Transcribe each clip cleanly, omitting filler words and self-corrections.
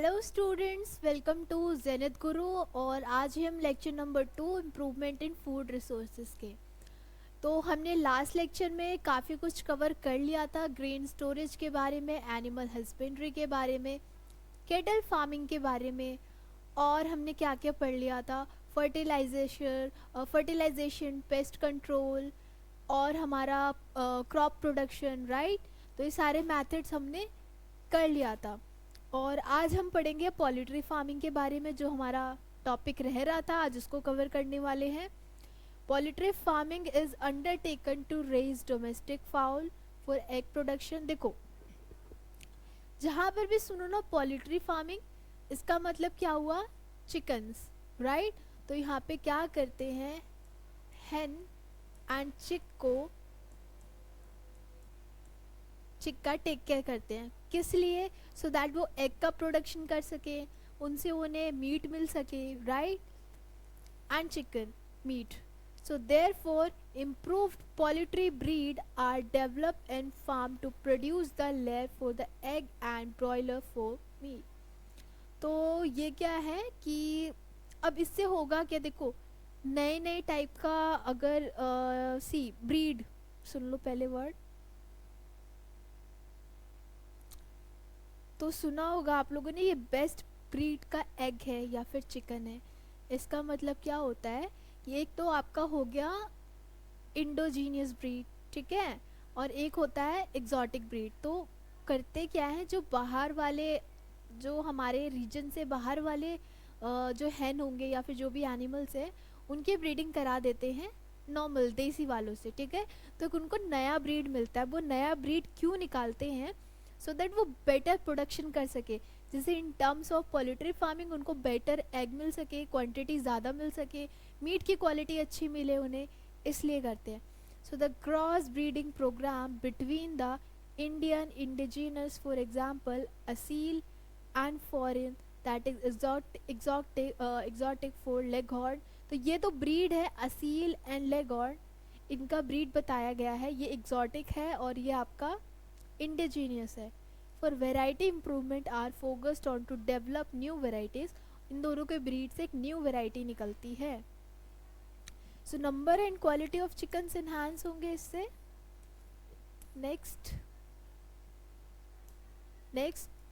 Hello students, welcome to Zenith Guru. और आज ही हम lecture number 2 improvement in food resources के। तो हमने लास्ट लेक्चर में काफ़ी कुछ कवर कर लिया था, ग्रेन स्टोरेज के बारे में, एनिमल हस्बेंड्री के बारे में, केटल फार्मिंग के बारे में। और हमने क्या क्या पढ़ लिया था, फर्टिलाइजेशन, पेस्ट कंट्रोल और हमारा क्रॉप प्रोडक्शन, राइट। तो ये सारे मेथड्स हमने कर लिया था। और आज हम पढ़ेंगे पोल्ट्री फार्मिंग के बारे में, जो हमारा टॉपिक रह रहा था, आज उसको कवर करने वाले हैं। Poultry farming is undertaken to raise domestic fowl for egg production. देखो, जहाँ पर भी सुनो ना पोल्ट्री फार्मिंग, इसका मतलब क्या हुआ, चिकन्स, राइट। तो यहाँ पे क्या करते हैं, हेन एंड चिक का टेक केयर करते हैं। किस लिए? सो दैट वो एग का प्रोडक्शन कर सके, उनसे उन्हें मीट मिल सके, right, and chicken meet. So therefore, improved poultry breed are developed and farmed to produce the layer for the egg and broiler for meat. तो ये क्या है कि अब इससे होगा क्या, देखो नए नए टाइप का, अगर सी ब्रीड, सुन लो पहले वर्ड तो सुना होगा आप लोगों ने, ये बेस्ट ब्रीड का एग है या फिर चिकन है। इसका मतलब क्या होता है, ये एक तो आपका हो गया इंडोजीनियस ब्रीड, ठीक है, और एक होता है एग्जॉटिक ब्रीड। तो करते क्या है, जो बाहर वाले, जो हमारे रीजन से बाहर वाले जो हैन होंगे या फिर जो भी एनिमल्स है, उनकी ब्रीडिंग करा देते हैं नॉर्मल देसी वालों से, ठीक है। तो उनको नया ब्रीड मिलता है। वो नया ब्रीड क्यों निकालते हैं? सो दैट वो बेटर प्रोडक्शन कर सके, जैसे in terms of poultry farming उनको बेटर एग मिल सके, क्वांटिटी ज़्यादा मिल सके, मीट की क्वालिटी अच्छी मिले उन्हें, इसलिए करते हैं। So the cross breeding program between the Indian indigenous, for example Aseel and foreign, that is exotic for Leghorn. तो ये तो ब्रीड है असील एंड लेगहॉर्न, इनका ब्रीड बताया गया है, ये एग्जॉटिक है और ये आपका इंडिजीनियस है। For variety improvement are focused on to develop new varieties. इन दोनों के ब्रीड से एक न्यू वेराइटी निकलती है। So number and quality of chickens enhance होंगे इससे। Next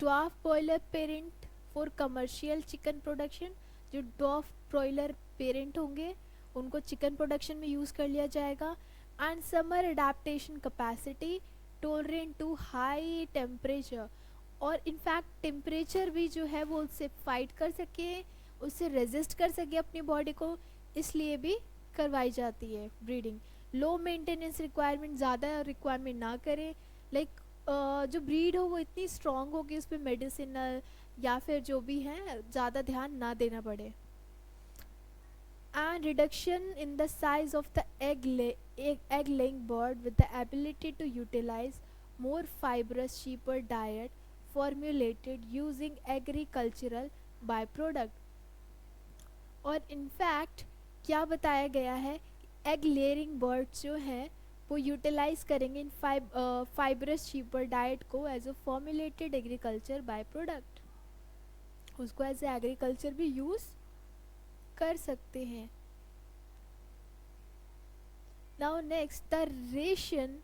dwarf broiler parent for commercial chicken production. जो ड्वार्फ ब्रॉयलर पेरेंट होंगे उनको चिकन प्रोडक्शन में यूज़ कर लिया जाएगा। And summer adaptation capacity tolerant to high temperature. और इनफैक्ट टेम्परेचर भी जो है वो उससे फाइट कर सके, उससे रेजिस्ट कर सके अपनी बॉडी को, इसलिए भी करवाई जाती है ब्रीडिंग। लो मेंटेनेंस रिक्वायरमेंट, ज़्यादा रिक्वायरमेंट ना करें, लाइक जो ब्रीड हो वो इतनी स्ट्रॉन्ग हो कि उस पर मेडिसिनल या फिर जो भी है ज़्यादा ध्यान ना देना पड़े। And reduction in the size of the egg laying bird with the ability to utilize more fibrous, cheaper diet formulated using agricultural byproduct। और इनफैक्ट क्या बताया गया है, एग लेयरिंग बर्ड्स जो हैं वो यूटिलाइज करेंगे इन फाइब्रस चीपर डाइट को as a formulated agriculture byproduct, उसको एज ए एग्रीकल्चर भी यूज़ कर सकते हैं। Now next the ration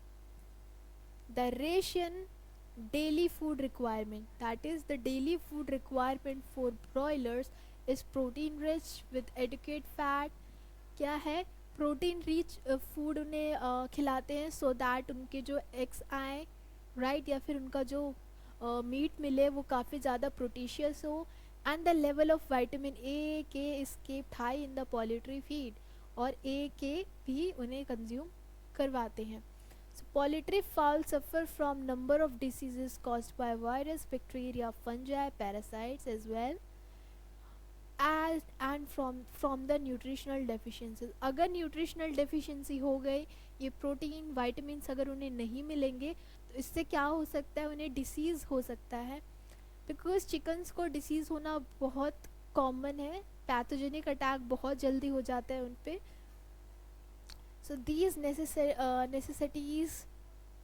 daily food requirement, that is the daily food requirement for broilers is protein rich with adequate fat। क्या है, protein rich food उन्हें खिलाते हैं सो दैट उनके जो एग्स आए, राइट, या फिर उनका जो मीट मिले वो काफ़ी ज़्यादा प्रोटीशियस हो। And the level of vitamin A K is kept high in the poultry feed, और ए के भी उन्हें कंज्यूम करवाते हैं। So poultry fowl suffer from number of diseases caused by virus, bacteria, fungi, parasites as well as and from the nutritional deficiencies। अगर nutritional deficiency हो गई, ये प्रोटीन vitamins अगर उन्हें नहीं मिलेंगे, तो इससे क्या हो सकता है, उन्हें डिसीज़ हो सकता है। बिकॉज चिकन्स को डिसीज़ होना बहुत कॉमन है, पैथोजेनिक अटैक बहुत जल्दी हो जाता है उन पर। So these necessities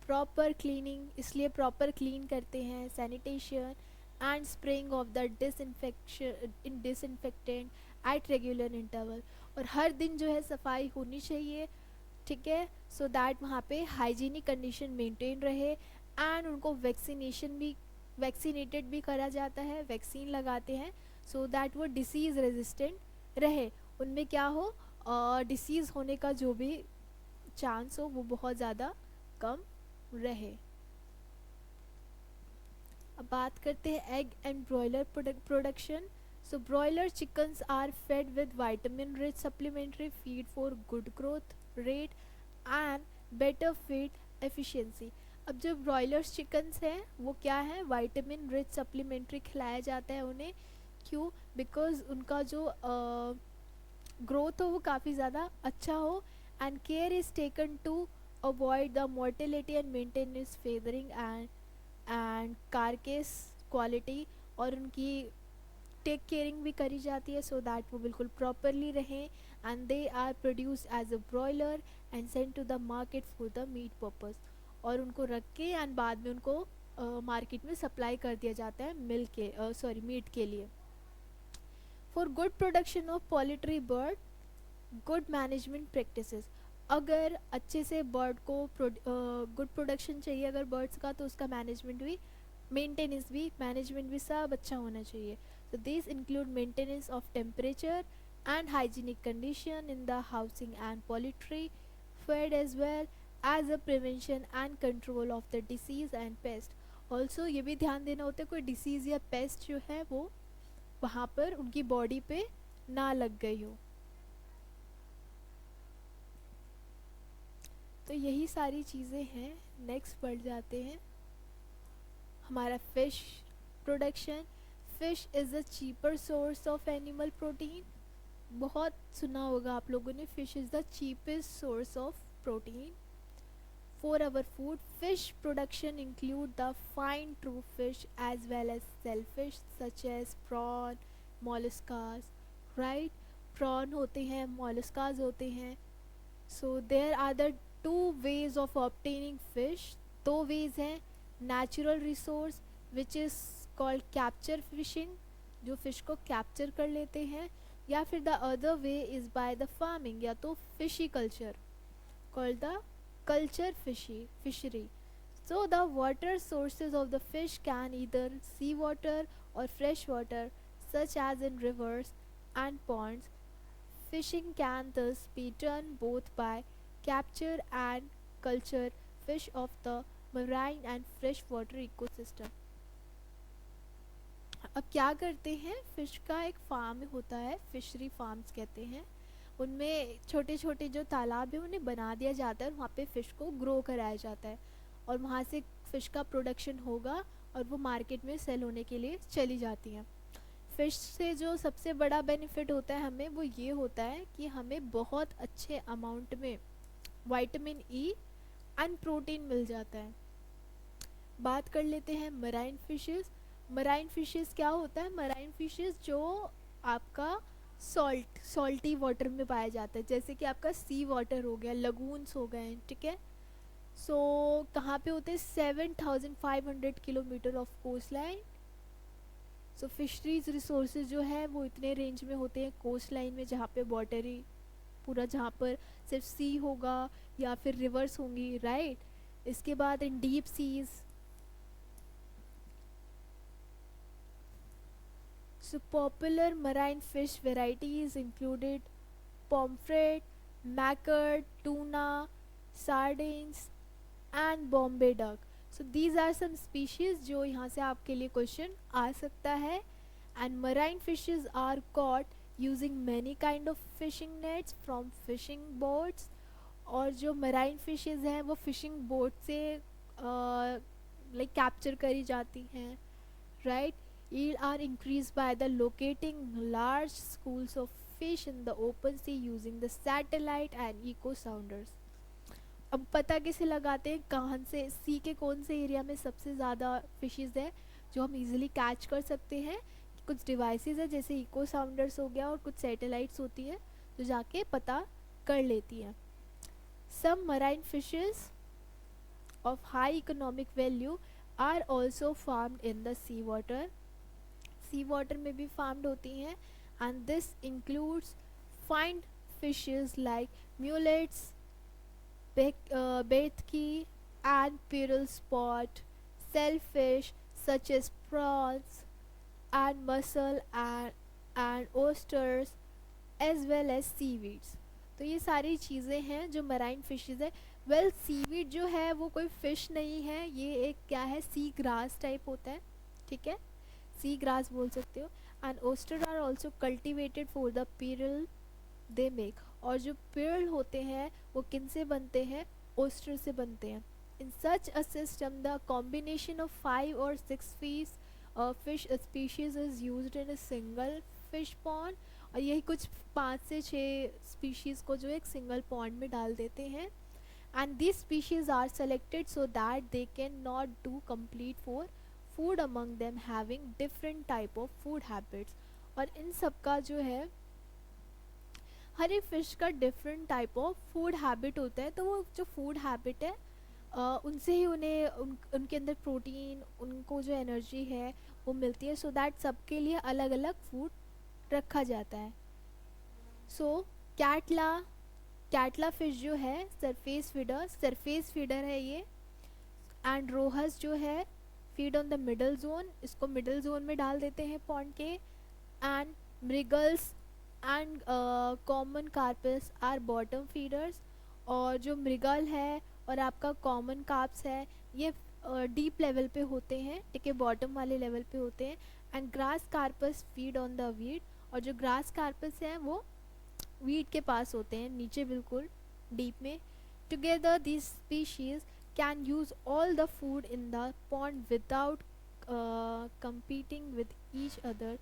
proper cleaning, इसलिए प्रॉपर क्लीन करते हैं, sanitation and spraying of the disinfectant at regular interval. और हर दिन जो है सफाई होनी चाहिए, ठीक है, सो दैट वहाँ पे हाइजीनिक कंडीशन मेंटेन रहे। एंड उनको वैक्सीनेटेड भी करा जाता है, वैक्सीन लगाते हैं सो दैट वो डिसीज़ रेजिस्टेंट रहे, उनमें क्या हो, डिसीज़ होने का जो भी चांस हो वो बहुत ज़्यादा कम रहे। अब बात करते हैं egg and broiler production. So broiler chickens are fed with vitamin rich supplementary feed for good growth rate and better feed efficiency. अब जो ब्रॉयलर्स चिकन्स हैं वो क्या है, वाइटामिन रिच सप्लीमेंट्री खिलाया जाता है उन्हें। क्यों? बिकॉज उनका जो ग्रोथ हो वो काफ़ी ज़्यादा अच्छा हो। And care is taken to avoid the mortality and maintenance feathering and carcass quality, और उनकी टेक केयरिंग भी करी जाती है सो दैट वो बिल्कुल प्रॉपरली रहें। And they are produce as a broiler and send to the market for the meat purpose, और उनको रख के एंड बाद में उनको मार्केट में सप्लाई कर दिया जाता है मीट के लिए। For good production of poultry bird, good management practices. अगर अच्छे से बर्ड को गुड प्रोडक्शन चाहिए अगर बर्ड्स का, तो उसका मैनेजमेंट भी, मेंटेनेंस भी, मैनेजमेंट भी सब अच्छा होना चाहिए। So these include maintenance of temperature and hygienic condition in the housing and poultry feed, as well as a prevention and control of the disease and pest. Also ये भी ध्यान देना होता है कोई disease या pest जो है वो वहाँ पर उनकी बॉडी पे ना लग गई हो। तो यही सारी चीज़ें हैं। नेक्स्ट बढ़ जाते हैं हमारा fish production. Fish is a cheaper source of animal protein. बहुत सुना होगा आप लोगों ने, fish is the cheapest source of protein for our food. Fish production include the fine true fish as well as shellfish such as prawn, molluscs, right. Prawn होते हैं, molluscs होते हैं। So there are the two ways of obtaining fish. दो ways हैं, natural resource which is called capture fishing, जो fish को capture कर लेते हैं, या फिर the other way is by the farming, या तो fishy culture called the culture fishery. So the water sources of the fish can either sea water और fresh water such as in rivers and ponds. Fishing can thus be done both by capture and culture fish of the marine and freshwater ecosystem. अब क्या करते हैं, fish का एक farm होता है, fishery farms कहते हैं। उनमें छोटे छोटे जो तालाब है उन्हें बना दिया जाता है और वहाँ पे फ़िश को ग्रो कराया जाता है, और वहाँ से फ़िश का प्रोडक्शन होगा और वो मार्केट में सेल होने के लिए चली जाती हैं। फ़िश से जो सबसे बड़ा बेनिफिट होता है हमें, वो ये होता है कि हमें बहुत अच्छे अमाउंट में विटामिन ई एंड प्रोटीन मिल जाता है। बात कर लेते हैं मराइन फिशेस। मराइन फिशेस क्या होता है, मराइन फिशेस जो आपका सॉल्टी वाटर में पाया जाता है, जैसे कि आपका सी वाटर हो गया, लगून्स हो गए, ठीक है। सो कहाँ पे होते हैं, 7,500 kilometre of coastline. So fisheries resources जो है वो इतने रेंज में होते हैं कोस्ट लाइन में, जहाँ पे वाटरी पूरा, जहाँ पर सिर्फ सी होगा या फिर रिवर्स होंगी, राइट। इसके बाद in deep seas, so popular marine fish varieties included pomfret, mackerel, tuna, sardines and bombay duck. So these are some species जो यहाँ से आपके लिए क्वेश्चन आ सकता है। and marine fishes are caught using many kind of fishing nets from fishing boats. और जो marine fishes हैं वो फिशिंग बोट से लाइक कैप्चर करी जाती हैं, right. Yield are increased by the locating large schools of fish in the open sea using the satellite and echo sounders. अब पता कैसे लगाते हैं कहाँ से, सी के कौन से एरिया में सबसे ज़्यादा फिशेज़ है जो हम इजीली कैच कर सकते हैं। कुछ डिवाइसेस है जैसे इको साउंडर्स हो गया, और कुछ सैटेलाइट्स होती है जो जाके पता कर लेती हैं। Some marine fishes of high economic value are also farmed in the seawater sea water में भी फार्म्ड होती हैं, and this includes find fishes like mullets, Bethke and pearl spot, shellfish such as prawns and mussel and oysters as well as seaweeds. तो ये सारी चीज़ें हैं जो मराइन फिशेज है. वेल सीवीड जो है वो कोई फिश नहीं है, ये एक क्या है, सी ग्रास टाइप होता है. ठीक है, सी ग्रास बोल सकते हो. And oyster are also cultivated for the pearl they make. और जो पेर्ल होते हैं वो किन से बनते हैं, ओस्टर से बनते हैं. In such a system the combination of 5 or 6 fish species is used in a single fish pond. और यही कुछ 5 से 6 स्पीशीज़ को जो एक सिंगल पॉन्ड में डाल देते हैं. And this species are selected so that they cannot do complete for food among them having different type of food habits. और इन सब का जो है, हर एक फ़िश का different type of food habit होता है. तो वो जो फूड हैबिट है उनसे ही उन्हें उनके अंदर प्रोटीन, उनको जो एनर्जी है वो मिलती है. सो दैट सबके लिए अलग अलग फूड रखा जाता है. सो कैटला कैटला फ़िश जो है सरफेस फीडर है ये. एंड रोहस जो है feed on the middle zone, इसको मिडल जोन में डाल देते हैं पॉन्ड के. And mrigals and common carps are bottom feeders. और जो मृगल है और आपका कॉमन कार्प्स है ये डीप लेवल पे होते हैं. ठीक है, बॉटम वाले लेवल पे होते हैं. And grass carps feed on the weed. और जो ग्रास कार्पस हैं वो वीड के पास होते हैं, नीचे बिल्कुल डीप में. Together this species can use all the food in the pond without competing with each other.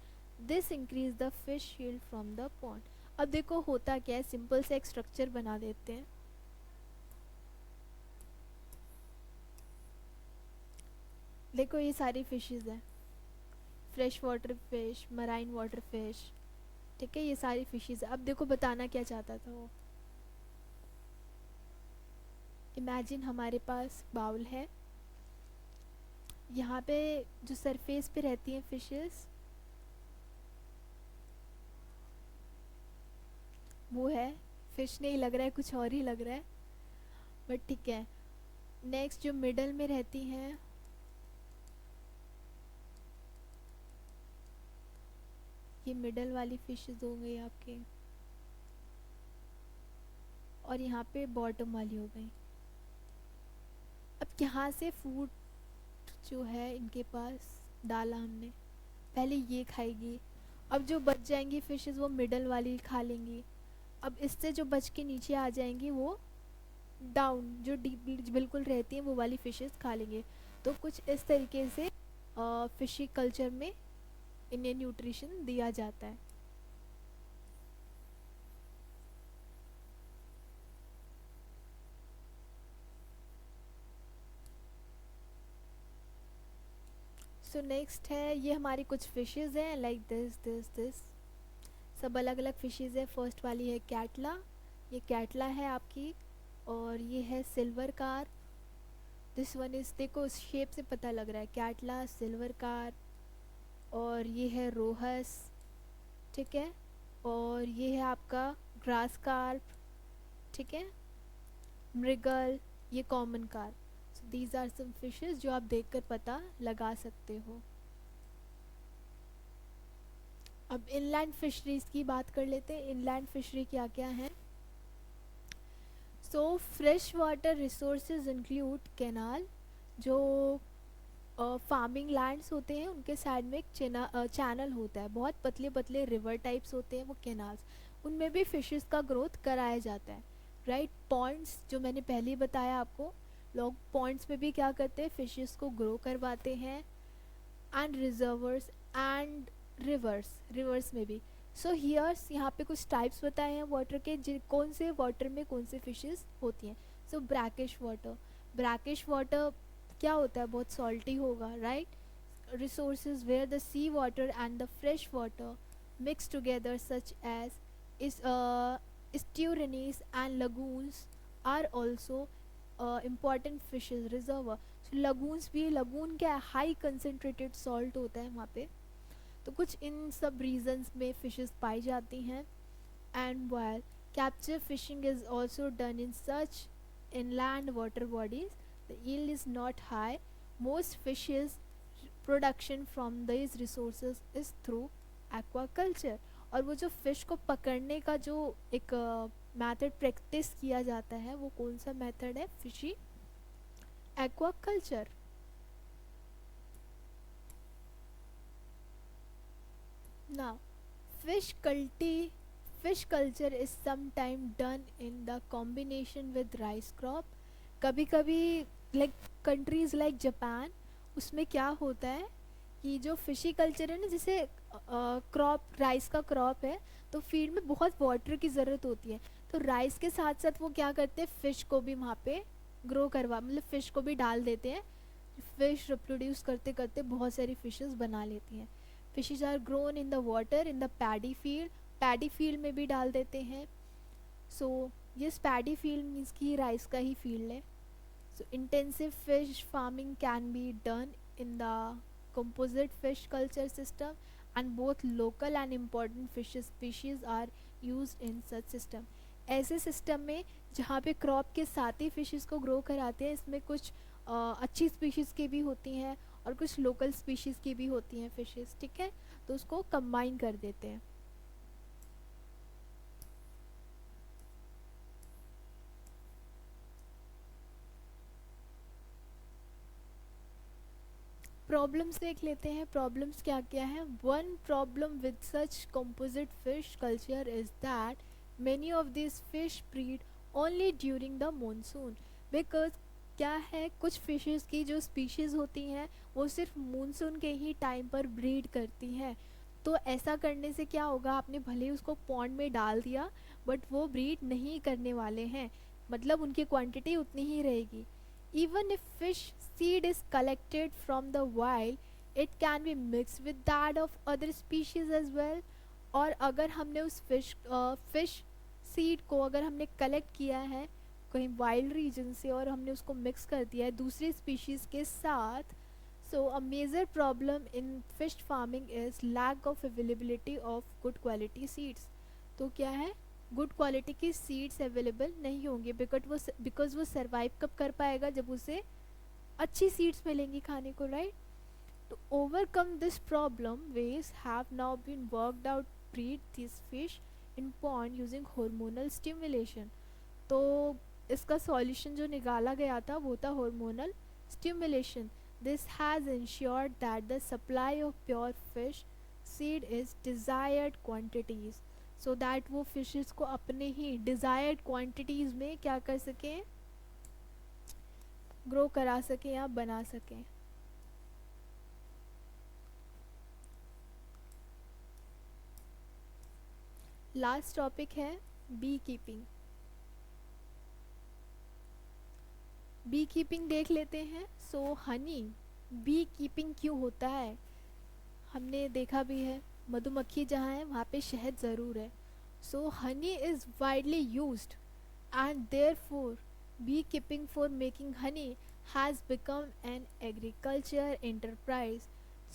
This increase the fish shield from the pond. अब देखो होता क्या है, सिंपल से एक स्ट्रक्चर बना देते हैं. देखो ये सारी फिशेस हैं, fresh water fish, marine water fish. ठीक है, ये सारी फिशेस. अब देखो बताना क्या चाहता था वो. इमेजिन हमारे पास बाउल है, यहाँ पे जो सरफेस पे रहती हैं फिशेस वो है, फिश नहीं लग रहा है, कुछ और ही लग रहा है, बट ठीक है. नेक्स्ट जो मिडल में रहती हैं ये मिडल वाली फिशेस हो गई आपके. और यहाँ पे बॉटम वाली हो गई. अब यहाँ से फूड जो है इनके पास डाला हमने, पहले ये खाएगी. अब जो बच जाएंगी फिशेस वो मिडल वाली खा लेंगी. अब इससे जो बच के नीचे आ जाएंगी वो डाउन जो डीप बिल्कुल रहती हैं वो वाली फिशेस खा लेंगे. तो कुछ इस तरीके से फिशी कल्चर में इन्हें न्यूट्रिशन दिया जाता है. सो नेक्स्ट है, ये हमारी कुछ फिशेस हैं लाइक दिस सब अलग अलग फिशेस है. फर्स्ट वाली है कैटला, ये कैटला है आपकी. और ये है silver car. This one is, देखो उस शेप से पता लग रहा है, कैटला, सिल्वर कार. और ये है रोहस. ठीक है, और ये है आपका ग्रास कार्प. ठीक है, मृगल, ये common carp. So these are some fishes जो आप देखकर पता लगा सकते हो. अब इनलैंड फिशरीज की बात कर लेते हैं. इनलैंड फिशरी क्या क्या है. So fresh water resources include canal, जो फार्मिंग लैंड्स होते हैं उनके साइड में एक चैनल होता है, बहुत पतले पतले रिवर टाइप्स होते हैं वो कैनाल्स, उनमें भी फिशेस का ग्रोथ कराया जाता है. राइट, पॉन्ड्स जो मैंने पहले ही बताया आपको, लोग पॉन्ड्स में भी क्या करते हैं, फिशेस को ग्रो करवाते हैं. एंड रिजर्वर्स एंड रिवर्स में भी. सो हियर्स यहाँ पे कुछ टाइप्स बताए हैं वाटर के, कौन से वाटर में कौन से फिशेस होती हैं. सो ब्रैकिश वाटर क्या होता है, बहुत सॉल्टी होगा. Right, resources where the sea water and the fresh water mix together such as इस estuaries and lagoons are also important fishes reservoir. So lagoons भी, लगून क्या है, हाई कंसनट्रेटेड सॉल्ट होता है वहाँ पे. तो कुछ इन सब रीजंस में फिशेस पाई जाती हैं. And while capture fishing is also done in such inland water bodies, the yield is not high. Most fishes production from these resources is through aquaculture. और वो जो फिश को पकड़ने का जो एक मेथड प्रैक्टिस किया जाता है वो कौन सा मेथड है? Fishy aquaculture. नाउ फिश कल्टी fish culture is sometimes done in the combination with rice crop. कभी कभी लाइक कंट्रीज लाइक जापान, उसमें क्या होता है कि जो फिशी कल्चर है ना, जैसे क्रॉप राइस का क्रॉप है तो फील्ड में बहुत वाटर की ज़रूरत होती है, तो राइस के साथ साथ वो क्या करते हैं, फ़िश को भी वहाँ पे ग्रो करवा मतलब फ़िश को भी डाल देते हैं. फिश रिप्रोड्यूस करते करते बहुत सारी फिशेस बना लेती हैं. Fishes are grown in the water in the paddy field. Paddy field में भी डाल देते हैं. So yes, paddy field means कि राइस का ही फील्ड है. So intensive fish farming can be done in the composite fish culture system and both local and important fish species are used in such system. ऐसे system में जहाँ पे crop के साथ ही फिशेस को ग्रो कराते हैं, इसमें कुछ अच्छी स्पीशीज़ की भी होती हैं और कुछ लोकल स्पीशीज़ की भी होती हैं फिशेस. ठीक है, तो उसको कंबाइन कर देते हैं. प्रॉब्लम्स देख लेते हैं. प्रॉब्लम्स क्या क्या है? One problem with such composite fish culture is that many of this fish breed only during the monsoon. Because क्या है, कुछ फिशेस की जो स्पीशीज़ होती हैं वो सिर्फ मानसून के ही टाइम पर ब्रीड करती हैं. तो ऐसा करने से क्या होगा, आपने भले ही उसको पॉन्ड में डाल दिया बट वो ब्रीड नहीं करने वाले हैं, मतलब उनकी क्वांटिटी उतनी ही रहेगी. Even if fish seed is collected from the wild, it can be mixed with that of other species as well. और अगर हमने उस फिश सीड को अगर हमने कलेक्ट किया है कहीं वाइल्ड रीजन से और हमने उसको मिक्स कर दिया है दूसरी स्पीशीज़ के साथ, so a major problem in fish farming is lack of availability of good quality seeds. तो क्या है, गुड क्वालिटी की सीड्स अवेलेबल नहीं होंगे. बिकॉज वो सरवाइव कब कर पाएगा, जब उसे अच्छी सीड्स मिलेंगी खाने को, right. To overcome this problem, ways have now been worked out to breed these fish in pond using hormonal stimulation. तो इसका सॉल्यूशन जो निकाला गया था वो था hormonal stimulation. This has ensured that the supply of pure fish seed is desired quantities. So that वो fishes को अपने ही डिज़ायर्ड क्वांटिटीज़ में क्या कर सकें, ग्रो करा सकें या बना सकें. लास्ट टॉपिक है बी कीपिंग. बी कीपिंग देख लेते हैं. सो हनी बी कीपिंग क्यों होता है, हमने देखा भी है मधुमक्खी जहाँ है वहाँ पे शहद ज़रूर है. So honey is widely used and therefore bee keeping for making honey has become an agriculture enterprise.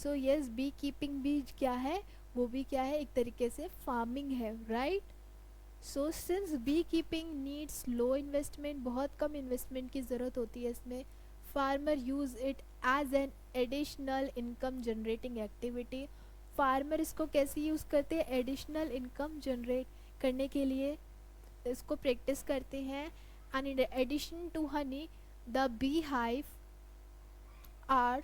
So yes, bee keeping भी क्या है, वो भी क्या है, एक तरीके से फार्मिंग है, right. So since bee keeping needs low investment, बहुत कम इन्वेस्टमेंट की ज़रूरत होती है इसमें, farmer use it as an additional income generating activity. Farmer इसको कैसे यूज़ करते हैं, एडिशनल इनकम जनरेट करने के लिए इसको प्रैक्टिस करते हैं. And in addition to honey the beehive are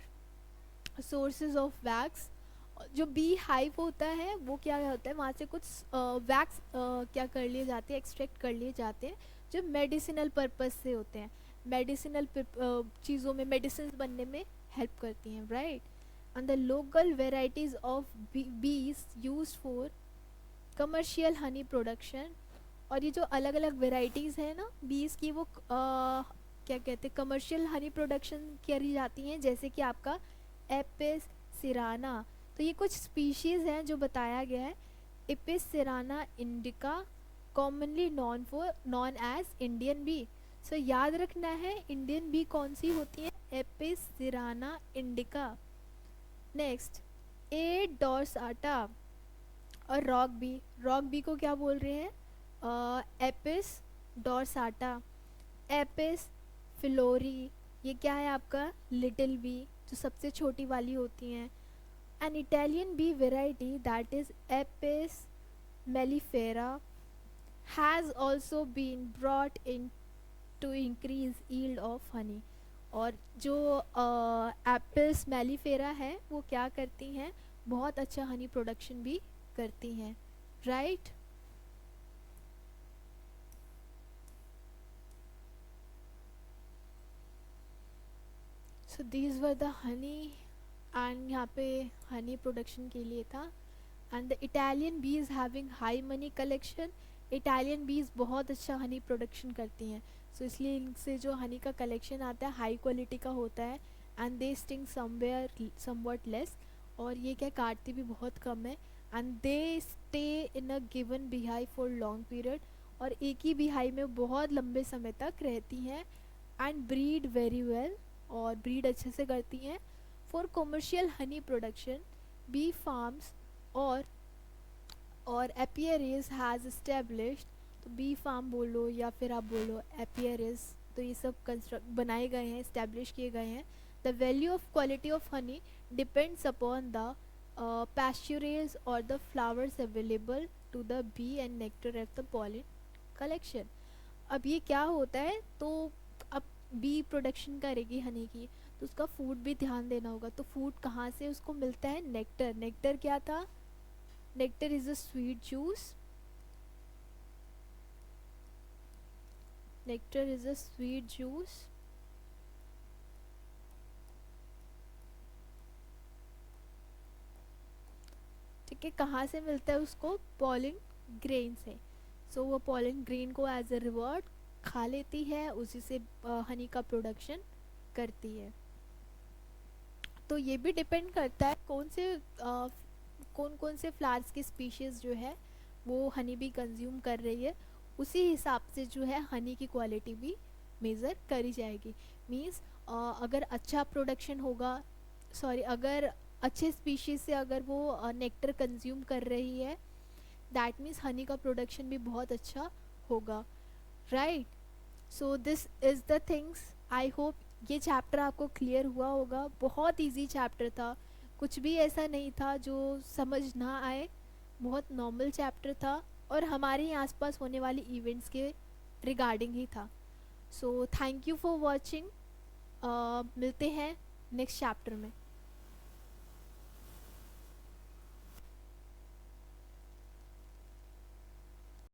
sources of wax. जो बी हाइव होता है वो क्या होता है, वहाँ से कुछ वैक्स क्या कर लिए जाते हैं, एक्सट्रैक्ट कर लिए जाते हैं जो मेडिसिनल पर्पस से होते हैं, मेडिसिनल चीज़ों में मेडिसिन बनने में हेल्प करती हैं, right. And the local varieties of bees used for commercial honey production. और ये जो अलग अलग वेराइटीज़ हैं ना बीज की, वो क्या कहते हैं, कमर्शियल हनी प्रोडक्शन करी जाती हैं, जैसे कि आपका एपिस सिराना. तो ये कुछ स्पीशीज़ हैं जो बताया गया है. Apis cerana indica commonly known as Indian bee. सो याद रखना है इंडियन बी कौन सी होती है, Apis cerana indica. Next, A dorsata. और रॉक बी को क्या बोल रहे हैं, एपिस डॉर्साटा, एपिस फ्लोरी। ये क्या है आपका लिटिल बी, जो सबसे छोटी वाली होती हैं। An Italian B variety that is Apis mellifera has also been brought in to increase yield of honey। और जो एपिस मेलिफेरा है वो क्या करती हैं, बहुत अच्छा हनी प्रोडक्शन भी करती हैं, right. So these were the honey, and यहाँ पे हनी प्रोडक्शन के लिए था। एंड द इटालियन बीज having high money collection, Italian बीज बहुत अच्छा हनी प्रोडक्शन करती हैं, सो इसलिए इनसे जो हनी का कलेक्शन आता है हाई क्वालिटी का होता है। And they sting somewhere somewhat less, और ये क्या काटती भी बहुत कम है। And they stay in a given beehive for long period, और एक ही बिहाई में बहुत लंबे समय तक रहती हैं। एंड ब्रीड वेरी वेल, और ब्रीड अच्छे से करती हैं। For commercial honey production bee farms और एपियरिस हैज़ एस्टेब्लिश्ड, तो बी फार्म बोलो या फिर आप बोलो एपियरिस, तो ये सब कंस्ट्रक्ट बनाए गए हैं, इस्टेब्लिश किए गए हैं। The value of quality of honey depends upon the pasturage और the flowers available to the bee and nectar of the pollen collection. अब ये क्या होता है, तो अब बी प्रोडक्शन करेगी हनी की, तो उसका फूड भी ध्यान देना होगा। तो फूड कहाँ से उसको मिलता है, नेक्टर। नेक्टर क्या था, nectar is a sweet juice, nectar is a sweet juice. ठीक है, कहाँ से मिलता है उसको, पॉलिन ग्रेन से। सो वो पॉलिन ग्रेन को एज अ रिवॉर्ड खा लेती है, उसी से हनी का प्रोडक्शन करती है। तो ये भी डिपेंड करता है कौन कौन से फ्लावर्स की स्पीशीज़ जो है वो हनी भी कंज्यूम कर रही है, उसी हिसाब से जो है हनी की क्वालिटी भी मेज़र करी जाएगी। मींस अगर अच्छा प्रोडक्शन होगा, सॉरी अगर अच्छे स्पीशीज़ से अगर वो नेक्टर कंज्यूम कर रही है, दैट मीन्स हनी का प्रोडक्शन भी बहुत अच्छा होगा, right. So this is the things, I hope ये चैप्टर आपको क्लियर हुआ होगा। बहुत इजी चैप्टर था, कुछ भी ऐसा नहीं था जो समझ ना आए, बहुत नॉर्मल चैप्टर था, और हमारे ही आसपास होने वाली इवेंट्स के रिगार्डिंग ही था। So thank you for watching, मिलते हैं नेक्स्ट चैप्टर में।